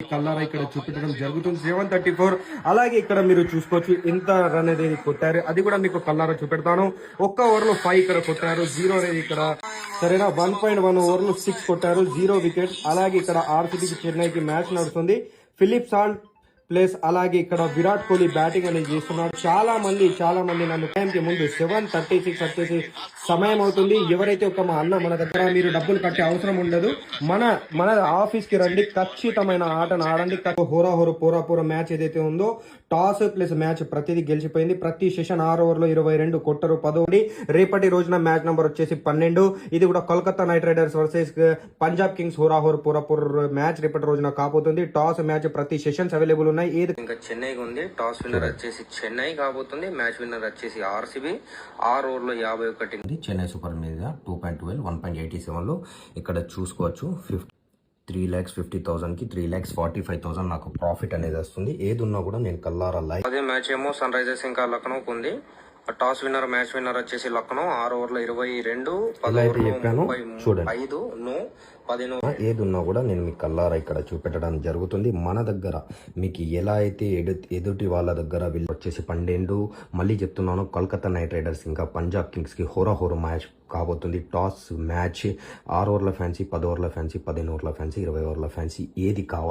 కల్లారా ఇక్కడ చూపించడం జరుగుతుంది 734. అలాగే ఇక్కడ మీరు చూసుకోవచ్చు ఎంత రన్ అనేది కొట్టారు, అది కూడా మీకు కల్లారా చూపెడతాను. ఒక్క ఓవర్ లో 5 ఇక్కడ కొట్టారు, 0 అనేది ఇక్కడ సరేనా. 1.1 ఓవర్ లో 6 కొట్టారు, 0 వికెట్. అలాగే ఇక్కడ ఆర్సీబీకి చెన్నైకి మ్యాచ్ నడుస్తుంది. ఫిలిప్ సాల్ట్ ప్లస్ అలాగే ఇక్కడ విరాట్ కోహ్లీ బ్యాటింగ్ అనేది చేస్తున్నారు. చాలా మంది నన్ను టైంకి ముందు 7:36 వచ్చేసి సమయం అవుతుంది. ఎవరైతే ఒక మా అన్న మన దగ్గర మీరు డబ్బులు కట్టే అవసరం ఉండదు, మన ఆఫీస్ కి రండి, ఖచ్చితమైన ఆటను ఆడండి. పోరా మ్యాచ్ ఏదైతే ఉందో టాస్ ప్లస్ మ్యాచ్ ప్రతిదీ గెలిచిపోయింది. ప్రతి సెషన్ 6 ఓవర్లో 22 కొట్టరు 10. రేపటి రోజున మ్యాచ్ నంబర్ వచ్చేసి 12. ఇది కూడా Kolkata Knight Riders versus Punjab Kings పోరాపూర్ మ్యాచ్ రేపటి రోజున కాబోతుంది. టాస్ మ్యాచ్ ప్రతి సెషన్స్ అవైలబుల్ ఉన్నాయి. ఇంకా చెన్నైకి ఉంది. టాస్ విన్నర్ వచ్చేసి చెన్నై కాబోతుంది. మ్యాచ్ విన్నర్ వచ్చేసి ఆర్సీబీ. 6 ఓవర్లో 51. చెన్నై సూపర్ మీద 2.12 1.87 లో ఇక్కడ చూసుకోవచ్చు. 3,50,000 కి 3,45,000 నాకు ప్రాఫిట్ అనేది వస్తుంది. ఏది ఉన్నా కూడా నేను కల్లారా లైవ్. అదే మ్యాచ్ ఏమో సన్ రైజర్స్ ఇంకా లక్నోకి ఉంది. టాస్ విన్నర్ మ్యాచ్ విన్నర్ వచ్చేసి లక్నో. 6 ఓవర్లో 22 ఏది ఉన్నా కూడా నేను మీకు కల్లారా ఇక్కడ చూపెట్టడం జరుగుతుంది. మన దగ్గర మీకు ఎలా అయితే ఎదుటి వాళ్ళ దగ్గర వీళ్ళు వచ్చేసి 12. మళ్ళీ చెప్తున్నాను, కోల్కతా నైట్ రైడర్స్ ఇంకా పంజాబ్ కింగ్స్ కి హోరా మ్యాచ్ కాబోతుంది. టాస్ మ్యాచ్ 6 ఓవర్ల ఫ్యాన్సీ, 10 ఓవర్ల ఫ్యాన్సీ, 15 ఓవర్ల ఫ్యాన్సీ, 20 ఓవర్ల ఫ్యాన్సీ ఏది కావాలి